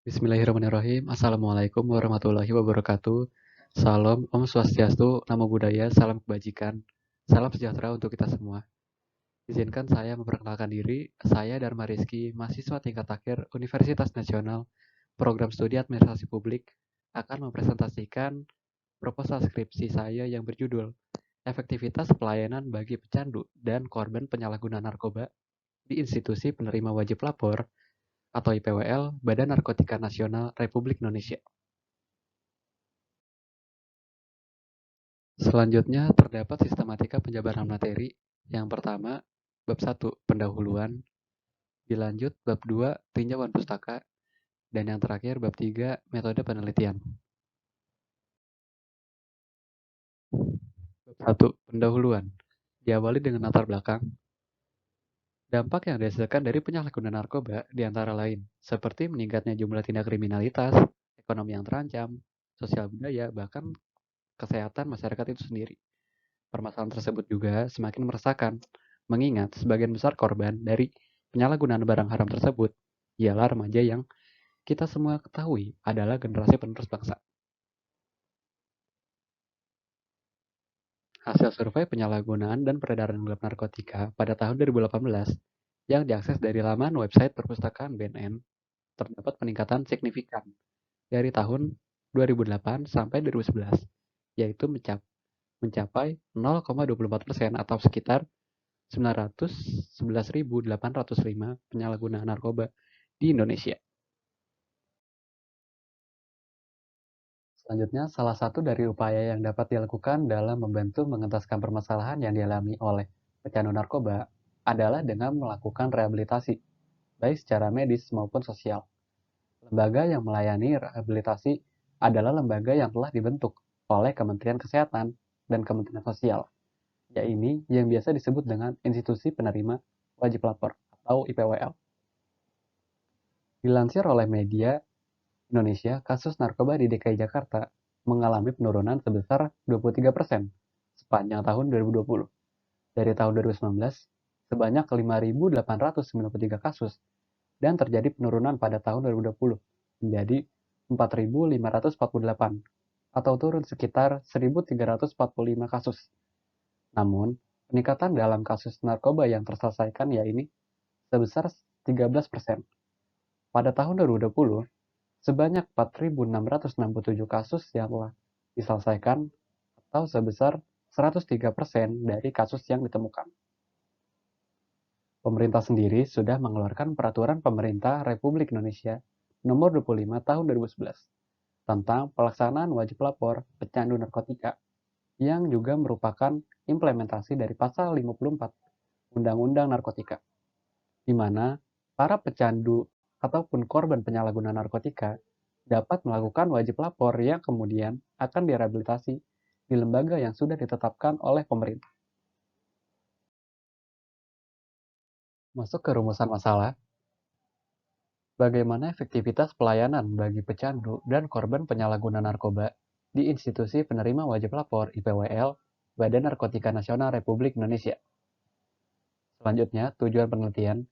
Bismillahirrahmanirrahim. Assalamualaikum warahmatullahi wabarakatuh. Salam, Om Swastiastu, Namo Buddhaya, salam kebajikan, salam sejahtera untuk kita semua. Izinkan saya memperkenalkan diri, saya Dharma Rizky, mahasiswa tingkat akhir Universitas Nasional, Program Studi Administrasi Publik, akan mempresentasikan proposal skripsi saya yang berjudul Efektivitas Pelayanan bagi Pecandu dan Korban Penyalahgunaan Narkoba di Institusi Penerima Wajib Lapor atau IPWL Badan Narkotika Nasional Republik Indonesia. Selanjutnya terdapat sistematika penjabaran materi. Yang pertama, bab 1, pendahuluan, dilanjut bab 2, tinjauan pustaka, dan yang terakhir bab 3, metode penelitian. Bab 1, pendahuluan, diawali dengan latar belakang. Dampak yang dirasakan dari penyalahgunaan narkoba di antara lain, seperti meningkatnya jumlah tindak kriminalitas, ekonomi yang terancam, sosial budaya, bahkan kesehatan masyarakat itu sendiri. Permasalahan tersebut juga semakin meresahkan, mengingat sebagian besar korban dari penyalahgunaan barang haram tersebut ialah remaja yang kita semua ketahui adalah generasi penerus bangsa. Hasil survei penyalahgunaan dan peredaran gelap narkotika pada tahun 2018 yang diakses dari laman website perpustakaan BNN terdapat peningkatan signifikan dari tahun 2008 sampai 2011, yaitu mencapai 0,24% atau sekitar 911.805 penyalahgunaan narkoba di Indonesia. Selanjutnya, salah satu dari upaya yang dapat dilakukan dalam membantu mengentaskan permasalahan yang dialami oleh pecandu narkoba adalah dengan melakukan rehabilitasi, baik secara medis maupun sosial. Lembaga yang melayani rehabilitasi adalah lembaga yang telah dibentuk oleh Kementerian Kesehatan dan Kementerian Sosial, yaitu yang biasa disebut dengan Institusi Penerima Wajib Lapor atau IPWL. Dilansir oleh media Indonesia, kasus narkoba di DKI Jakarta mengalami penurunan sebesar 23% sepanjang tahun 2020. Dari tahun 2019, sebanyak 5.893 kasus dan terjadi penurunan pada tahun 2020 menjadi 4.548 atau turun sekitar 1.345 kasus. Namun, peningkatan dalam kasus narkoba yang terselesaikan yaitu sebesar 13%. Pada tahun 2020, sebanyak 4.667 kasus yang telah diselesaikan atau sebesar 103% dari kasus yang ditemukan. Pemerintah sendiri sudah mengeluarkan Peraturan Pemerintah Republik Indonesia Nomor 25 Tahun 2011 tentang pelaksanaan wajib lapor pecandu narkotika yang juga merupakan implementasi dari Pasal 54 Undang-Undang Narkotika, di mana para pecandu ataupun korban penyalahgunaan narkotika dapat melakukan wajib lapor yang kemudian akan direhabilitasi di lembaga yang sudah ditetapkan oleh pemerintah. Masuk ke rumusan masalah, bagaimana efektivitas pelayanan bagi pecandu dan korban penyalahgunaan narkoba di Institusi Penerima Wajib Lapor IPWL Badan Narkotika Nasional Republik Indonesia. Selanjutnya, tujuan penelitian.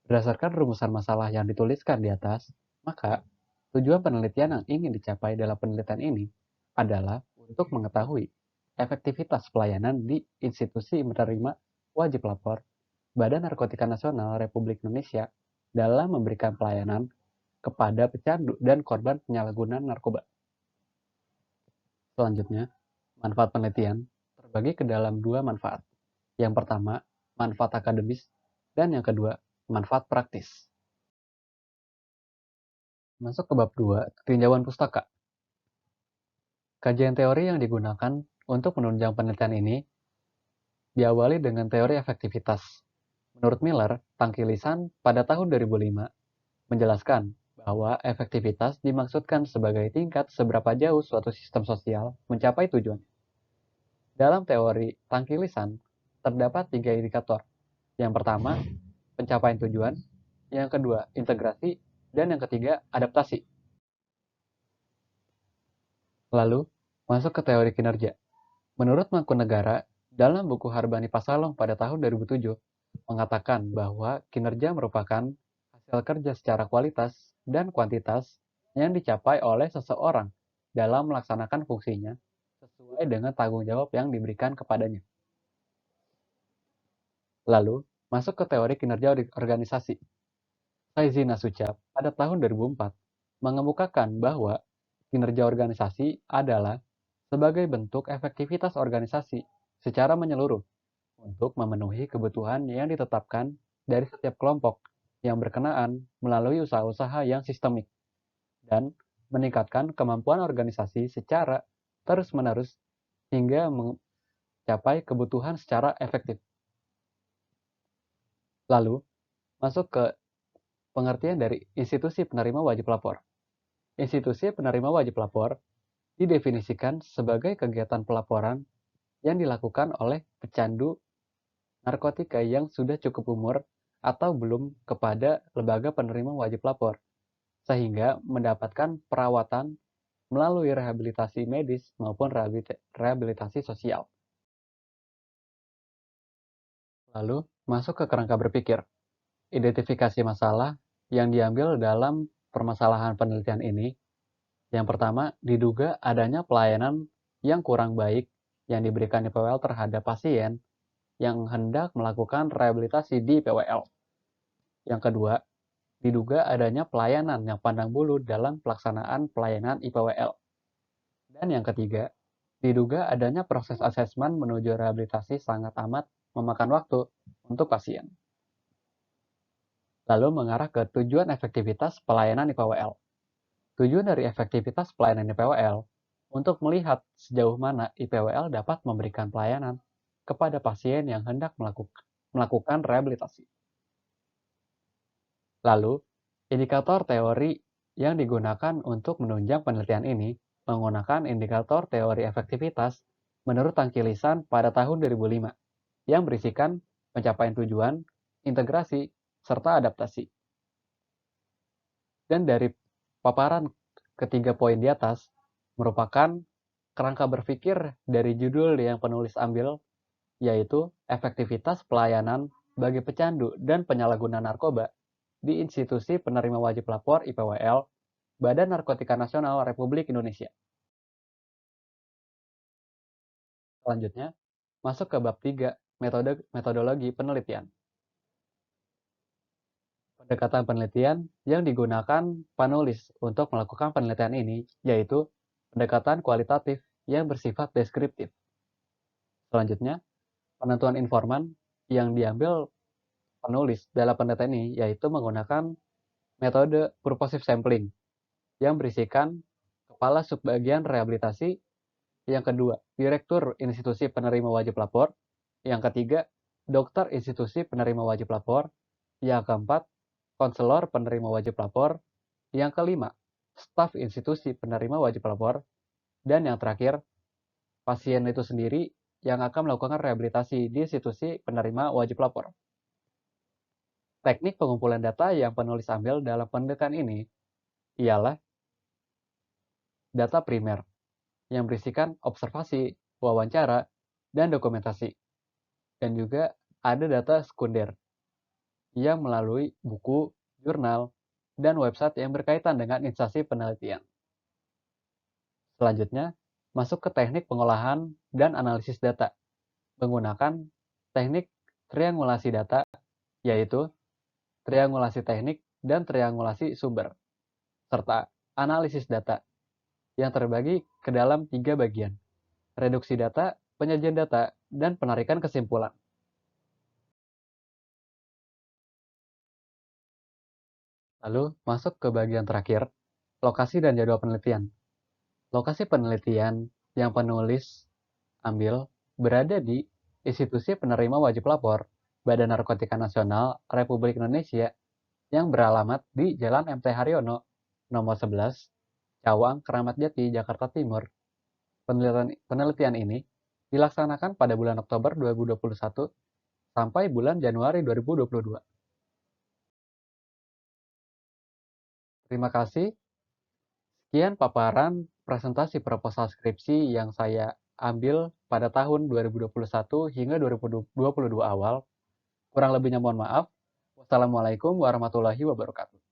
Berdasarkan rumusan masalah yang dituliskan di atas, maka tujuan penelitian yang ingin dicapai dalam penelitian ini adalah untuk mengetahui efektivitas pelayanan di institusi menerima wajib lapor Badan Narkotika Nasional Republik Indonesia dalam memberikan pelayanan kepada pecandu dan korban penyalahgunaan narkoba. Selanjutnya, manfaat penelitian terbagi ke dalam dua manfaat. Yang pertama, manfaat akademis, dan yang kedua, manfaat praktis. Masuk ke bab 2, tinjauan pustaka. Kajian teori yang digunakan untuk menunjang penelitian ini diawali dengan teori efektivitas. Menurut Miller, Tangki Lisan pada tahun 2005 menjelaskan bahwa efektivitas dimaksudkan sebagai tingkat seberapa jauh suatu sistem sosial mencapai tujuan. Dalam teori Tangki Lisan, terdapat 3 indikator. Yang pertama, pencapaian tujuan. Yang kedua, integrasi. Dan yang ketiga, adaptasi. Lalu, masuk ke teori kinerja. Menurut Mangkunegara, dalam buku Harbani Pasalong pada tahun 2007, mengatakan bahwa kinerja merupakan hasil kerja secara kualitas dan kuantitas yang dicapai oleh seseorang dalam melaksanakan fungsinya sesuai dengan tanggung jawab yang diberikan kepadanya. Lalu, masuk ke teori kinerja organisasi. Saizi Nasution pada tahun 2004 mengemukakan bahwa kinerja organisasi adalah sebagai bentuk efektivitas organisasi secara menyeluruh untuk memenuhi kebutuhan yang ditetapkan dari setiap kelompok yang berkenaan melalui usaha-usaha yang sistemik dan meningkatkan kemampuan organisasi secara terus-menerus hingga mencapai kebutuhan secara efektif. Lalu, masuk ke pengertian dari institusi penerima wajib lapor. Institusi penerima wajib lapor didefinisikan sebagai kegiatan pelaporan yang dilakukan oleh pecandu narkotika yang sudah cukup umur atau belum kepada lembaga penerima wajib lapor, sehingga mendapatkan perawatan melalui rehabilitasi medis maupun rehabilitasi sosial. Lalu, masuk ke kerangka berpikir. Identifikasi masalah yang diambil dalam permasalahan penelitian ini. Yang pertama, diduga adanya pelayanan yang kurang baik yang diberikan IPWL terhadap pasien yang hendak melakukan rehabilitasi di IPWL. Yang kedua, diduga adanya pelayanan yang pandang bulu dalam pelaksanaan pelayanan IPWL. Dan yang ketiga, diduga adanya proses asesmen menuju rehabilitasi sangat amat memakan waktu untuk pasien. Lalu mengarah ke tujuan efektivitas pelayanan IPWL. Tujuan dari efektivitas pelayanan IPWL untuk melihat sejauh mana IPWL dapat memberikan pelayanan kepada pasien yang hendak melakukan rehabilitasi. Lalu, indikator teori yang digunakan untuk menunjang penelitian ini menggunakan indikator teori efektivitas menurut Tangki Lisan pada tahun 2005 yang berisikan pencapaian tujuan, integrasi, serta adaptasi. Dan dari paparan ketiga poin di atas merupakan kerangka berpikir dari judul yang penulis ambil, yaitu efektivitas pelayanan bagi pecandu dan penyalahguna narkoba di institusi penerima wajib lapor IPWL, Badan Narkotika Nasional Republik Indonesia. Selanjutnya, masuk ke bab 3, metodologi penelitian. Pendekatan penelitian yang digunakan penulis untuk melakukan penelitian ini yaitu pendekatan kualitatif yang bersifat deskriptif. Selanjutnya, penentuan informan yang diambil penulis dalam penelitian ini yaitu menggunakan metode purposive sampling yang berisikan kepala subbagian rehabilitasi, yang kedua, direktur institusi penerima wajib lapor, yang ketiga, dokter institusi penerima wajib lapor, yang keempat, konselor penerima wajib lapor, yang kelima, staf institusi penerima wajib lapor, dan yang terakhir, pasien itu sendiri yang akan melakukan rehabilitasi di institusi penerima wajib lapor. Teknik pengumpulan data yang penulis ambil dalam penelitian ini ialah data primer yang berisikan observasi, wawancara, dan dokumentasi. Dan juga ada data sekunder yang melalui buku, jurnal, dan website yang berkaitan dengan instansi penelitian. Selanjutnya, masuk ke teknik pengolahan dan analisis data menggunakan teknik triangulasi data, yaitu triangulasi teknik dan triangulasi sumber, serta analisis data yang terbagi ke dalam 3 bagian, reduksi data, penyajian data, dan penarikan kesimpulan. Lalu masuk ke bagian terakhir, lokasi dan jadwal penelitian. Lokasi penelitian yang penulis ambil berada di institusi penerima wajib lapor Badan Narkotika Nasional Republik Indonesia yang beralamat di Jalan MT Haryono, nomor 11, Cawang, Keramat Jati, Jakarta Timur. Penelitian ini dilaksanakan pada bulan Oktober 2021 sampai bulan Januari 2022. Terima kasih. Sekian paparan presentasi proposal skripsi yang saya ambil pada tahun 2021 hingga 2022 awal. Kurang lebihnya mohon maaf. Wassalamualaikum warahmatullahi wabarakatuh.